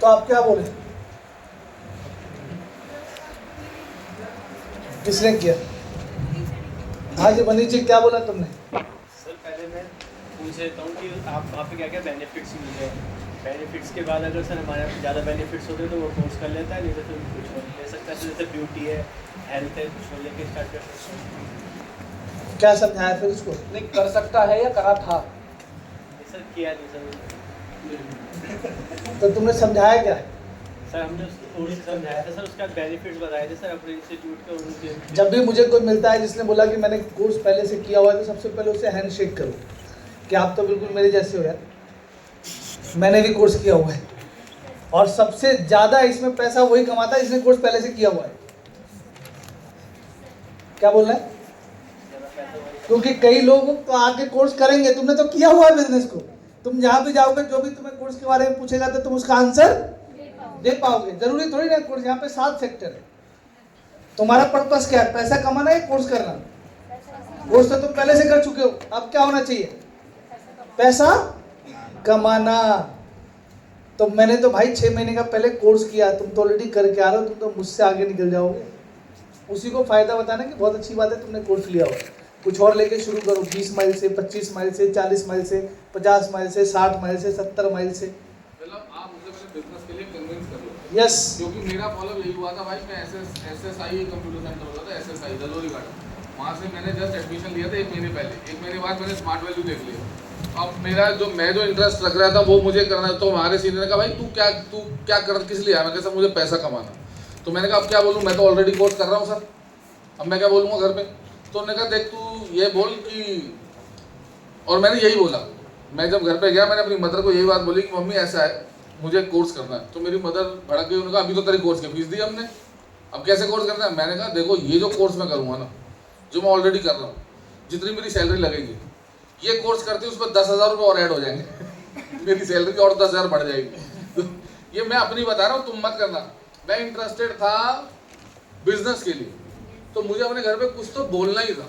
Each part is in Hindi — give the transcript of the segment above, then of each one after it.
तो आप क्या बोले? किसने किया? हाँ जी मनीष जी, क्या बोला तुमने? सर पहले मैं पूछ लेता हूँ कि आप वहाँ पे क्या क्या बेनिफिट्स मिले हैं। बेनिफिट्स के बाद अगर सर हमारे ज़्यादा बेनिफिट्स होते तो वो कोर्स कर लेता है, नहीं तो फिर कुछ और ले सकता है। जैसे ब्यूटी है, हेल्थ है, कुछ और लेके स्टार्ट कर सकता है। क्या समझाया फिर उसको? नहीं कर सकता है या करा था? नहीं सर किया नहीं सर। तो तुमने समझाया क्या? सर हमने उसको थोड़ी सी समझाया था सर, उसका बेनिफिट्स बताए थे सर अपने इंस्टीट्यूट के। और उनके जब भी मुझे कोई मिलता है जिसने बोला कि मैंने कोर्स पहले से किया हुआ है, तो सबसे पहले उससे हैंड शेक करो कि आप तो बिल्कुल मेरे जैसे हो यार, मैंने भी कोर्स किया हुआ है। और सबसे ज़्यादा इसमें पैसा वही कमाता है जिसने कोर्स पहले से किया हुआ है। क्या बोल रहा है? क्योंकि कई लोग तो आके कोर्स करेंगे, तुमने तो किया हुआ है बिजनेस को। तुम जहाँ भी जाओगे, जो भी तुम्हें कोर्स के बारे में पूछेगा तो तुम उसका आंसर दे पाओगे। जरूरी थोड़ी ना कोर्स, यहाँ पे 7 सेक्टर है। तुम्हारा पर्पस क्या है? पैसा कमाना है, कोर्स करना? कोर्स तो तुम पहले से कर चुके हो, अब क्या होना चाहिए? पैसा कमाना। तो मैंने तो भाई 6 महीने का पहले कोर्स किया, तुम तो ऑलरेडी करके आ रहे हो, तुम तो मुझसे आगे निकल जाओगे। उसी को फायदा बताना कि बहुत अच्छी बात है तुमने कोर्स लिया हो, कुछ और लेके शुरू करो। 20 माइल से, 25 माइल से, 40 माइल से, 50 माइल से, 60 माइल से, 70 माइल से। मतलब आप मुझे मेरे बिजनेस के लिए कन्विंस कर लो। यस। क्योंकि मेरा फॉलो यही हुआ था भाई, मैं SSI कंप्यूटर सेंटर होता था, SSI दलोरी गार्डन, वहाँ से मैंने जस्ट एडमिशन लिया था 1 महीने पहले। 1 महीने बाद मैंने स्मार्ट वैल्यू देख लिया। अब मेरा मैं जो इंटरेस्ट रख रहा था वो मुझे करना है। तो हमारे सीनियर ने कहा भाई तू क्या कर किस लिए आया? मैं कहा सर मुझे पैसा कमाना। तो मैंने कहा अब क्या बोलूँ, मैं तो ऑलरेडी कोर्स कर रहा हूँ सर, अब मैं क्या बोलूँगा घर पे? तो उन्होंने कहा देख तू ये बोल कि, और मैंने यही बोला। मैं जब घर पे गया मैंने अपनी मदर को यही बात बोली कि मम्मी ऐसा है, मुझे कोर्स करना है। तो मेरी मदर भड़क गई, उन्होंने कहा अभी तो तेरे कोर्स की फीस दी हमने, अब कैसे कोर्स करना है? मैंने कहा देखो ये जो कोर्स मैं करूँगा ना, जो मैं ऑलरेडी कर रहा हूँ, जितनी मेरी सैलरी लगेगी, ये कोर्स करते उस पर 10,000 रुपये और ऐड हो जाएंगे मेरी सैलरी और 10,000 बढ़ जाएगी। तो ये मैं अपनी बता रहा हूँ, तुम मत करना। मैं इंटरेस्टेड था बिजनेस के लिए, तो मुझे अपने घर पे कुछ तो बोलना ही था।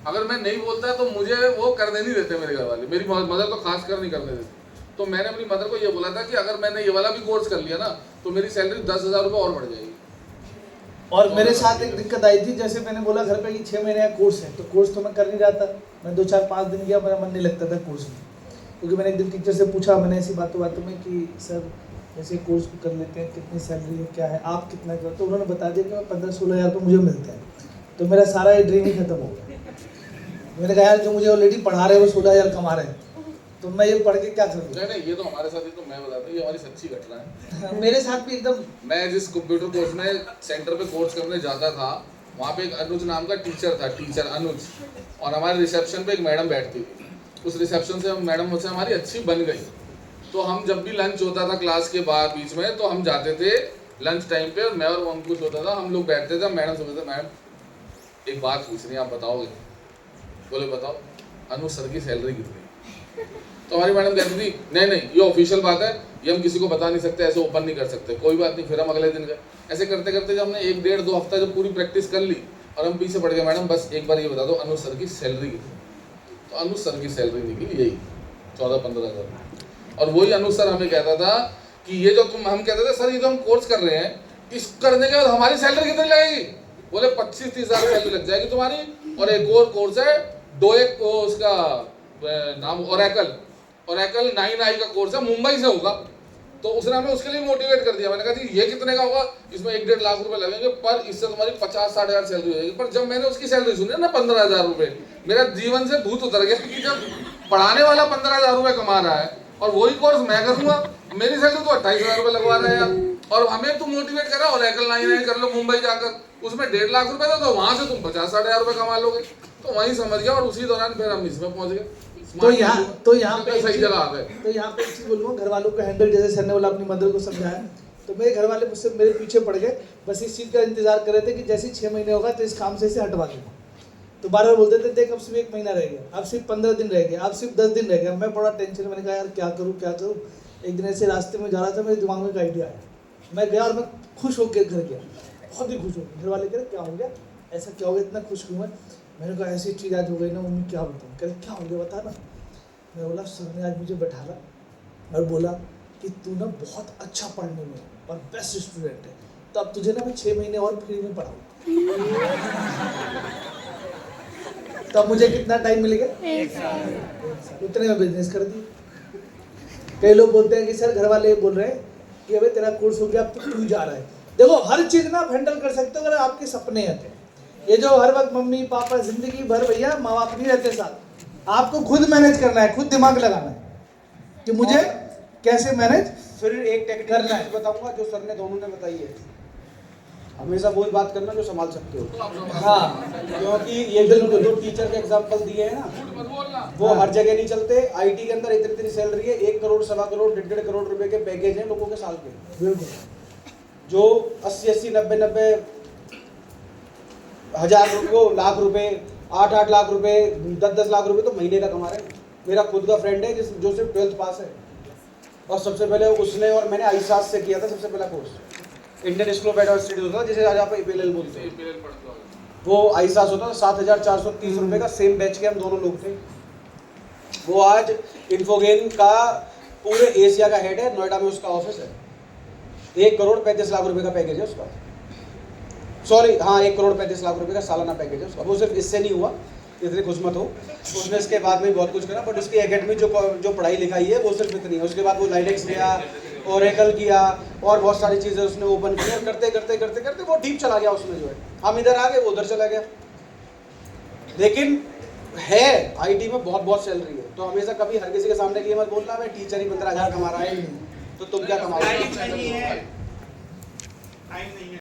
अगर मैं नहीं बोलता तो मुझे वो करने नहीं देते मेरे घर वाले, मेरी मदर तो खास कर नहीं करने देते। तो मैंने अपनी मदर को ये बोला था कि अगर मैंने ये वाला भी कोर्स कर लिया ना तो मेरी सैलरी 10,000 रुपये और बढ़ जाएगी। और मेरे साथ एक दिक्कत आई थी, जैसे मैंने बोला घर पे कि 6 महीने का कोर्स है, तो कोर्स तो मैं कर नहीं रहा था। मैं 2 4 5 दिन गया, मेरा मन नहीं लगता था कोर्स में। क्योंकि मैंने एक दिन टीचर से पूछा, मैंने ऐसी बातों में कि सर जैसे कोर्स को कर लेते हैं, कितनी सैलरी है, क्या है, आप कितना कर? तो उन्होंने बता दिया कि मैं 15-16 हज़ार रुपये मुझे मिलता है। तो मेरा सारा ये ड्रीम ही खत्म हो गया। मैंने कहा यार जो मुझे ऑलरेडी पढ़ा रहे हैं वो 16 हज़ार कमा रहे हैं, तो मैं ये पढ़ के क्या करूँ? नहीं ये तो हमारे साथ ही, तो मैं बताता हूँ ये हमारी सच्ची घटना है। मेरे साथ भी एकदम। मैं जिस कंप्यूटर कोर्स में सेंटर पे कोर्स करने जाता था, वहाँ पे एक अनुज नाम का टीचर था, टीचर अनुज, और हमारे रिसेप्शन पे एक मैडम बैठती थी। उस रिसेप्शन से मैडम मुझसे हमारी अच्छी बन गई। तो हम जब भी लंच होता था क्लास के बाद बीच में, तो हम जाते थे लंच टाइम पे, और मैं और अंकुश होता था, हम लोग बैठते थे। मैडम से बोलते मैडम एक बात पूछनी है, आप बताओगे? बोले बताओ। अनुज सर की सैलरी कितनी? तो हमारी मैडम कहती थी नहीं ये ऑफिशियल बात है, ये हम किसी को बता नहीं सकते, ऐसे ओपन नहीं कर सकते। कोई बात नहीं। फिर हम अगले दिन गए। ऐसे करते करते जब हमने 1 डेढ़ 2 हफ्ता जब पूरी प्रैक्टिस कर ली, और हम पीछे पड़ गए, मैडम बस एक बार ये बता दो अनुज सर की सैलरी कितनी? तो अनुज सर की सैलरी निकली यही 14-15 हज़ार। और वही अनुज सर हमें कहता था कि ये जो हम कहते थे सर ये जो हम कोर्स कर रहे हैं, इस करने के बाद हमारी सैलरी कितनी लगेगी? बोले 25-30 हज़ार सैलरी लग जाएगी तुम्हारी। और एक और कोर्स है डोएक, उसका नाम ओरेकल 9i का कोर्स है, मुंबई से होगा। तो उसने हमें उसके लिए मोटिवेट कर दिया। मैंने कहा जी ये कितने का होगा? इसमें 1-1.5 लाख रुपए लगेंगे, पर इससे तुम्हारी 50-60 हज़ार सैलरी हो जाएगी। पर जब मैंने उसकी सैलरी सुनी ना 15 हज़ार रुपये, मेरा जीवन से भूत उतर गया कि जब पढ़ाने वाला 15 हज़ार रुपये कमा रहा है और वही कोर्स मैं करूंगा, मेरी सैलरी तो 28 हज़ार रुपये लगवा रहे हैं यार। और हमें तुम मोटिवेट कर रहा है ओरेकल 9i कर लो मुंबई जाकर, उसमें 1.5 लाख रुपए था, तो वहां से तुम 50-60 हज़ार रुपये कमा लोगे। तो वहीं समझ गया, और उसी दौरान फिर हम इसमें पहुंच गए। तो यहाँ पे सही जगह आ गए। तो यहाँ पे एक चीज़ बोलूँगा, घर वालों को हैंडल, जैसे सर ने बोला अपनी मदर को समझाया, तो मेरे घर वाले मुझसे मेरे पीछे पड़ गए। बस इस चीज़ का इंतजार कर रहे थे कि जैसे 6 महीने होगा तो इस काम से इसे हटवा देगा। तो बार-बार बोलते थे देख अब सिर्फ 1 महीना रह गया, अब सिर्फ 15 दिन रह गया, अब सिर्फ 10 दिन रह गया। मैं बड़ा टेंशन, मैंने कहा यार क्या करूँ। एक दिन ऐसे रास्ते में जा रहा था, मेरे दिमाग में एक आइडिया आया। मैं गया और मैं खुश होकर घर गया, बहुत ही खुश हो गया। घर वाले कह रहे क्या हो गया? ऐसा क्या हो गया, इतना खुश हूँ मैं। मैंने कहा ऐसी चीज़ आज हो गई ना मम्मी, क्या बताऊँ। कह रहे क्या हो गया बता ना। मैं बोला सर ने आज मुझे बैठाला और बोला कि तू ना बहुत अच्छा पढ़ने में और बेस्ट स्टूडेंट है, तो अब तुझे ना मैं 6 महीने और फ्री में पढ़ाऊँ। तो अब मुझे कितना टाइम मिलेगा? 1 साल। उतने में बिजनेस कर दी। कई लोग बोलते हैं कि सर घर वाले बोल रहे हैं कि अबे तेरा कोर्स हो गया, अब तो तू जा रहा है। देखो हर चीज ना आप हैंडल कर सकते हो अगर आपके सपने हैं तो। ये जो हर वक्त मम्मी पापा जिंदगी भर भैया माँ बाप नहीं रहते साथ, आपको खुद मैनेज करना है, खुद दिमाग लगाना है कि मुझे कैसे मैनेज फिर एक टेक्निकल चीज बताऊंगा जो सर ने दोनों ने बताई है। हमेशा वही बात करना जो संभाल सकते हो। हाँ, क्योंकि ये जो टीचर के एग्जांपल दिए हैं ना, वो हर जगह नहीं चलते। आईटी के अंदर इतनी सैलरी है, 1 करोड़ 1.25 करोड़ 1.5 करोड़ रुपए के पैकेज हैं लोगों के साल के। बिल्कुल। जो 80 90 हजार रुपये, लाख रुपए, 8 लाख रुपए, 10 लाख रुपए तो महीने का कमा रहे हैं। मेरा खुद का फ्रेंड है जो सिर्फ 12th पास है, और सबसे पहले उसने और मैंने आईसास से किया था सबसे पहला course. Indian school of advance institute होता है जिसे आज आप APLL बोलते हैं, वो आईसास होता था। 7,430 रुपए का, सेम बैच के हम दोनों लोग थे। वो आज इन्फोगेन का पूरे एशिया का हेड है, नोएडा में उसका ऑफिस है। 1 करोड़ 35 लाख रुपए का पैकेज है उसका। सॉरी, हाँ 1 करोड़ 35 लाख रुपए का सालाना पैकेज है उसका। वो सिर्फ इससे नहीं हुआ, इतने खुश मत हो, उसने इसके बाद में बहुत कुछ करा, बट उसकी एकेडमी जो पढ़ाई लिखाई है वो सिर्फ इतनी है। उसके बाद वो लाइडेक्स गया, ओरेकल किया, और बहुत सारी चीज़ें उसने ओपन की, और करते करते करते करते वो डीप चला गया उसमें जो है। हम इधर आ गए, वो उधर चला गया। लेकिन है आईटी में बहुत बहुत सैलरी है, तो हमेशा कभी हर किसी के सामने ये मत बोलना मैं टीचर ही 15,000 कमा रहा है, तो तुम क्या कमा रहे हो।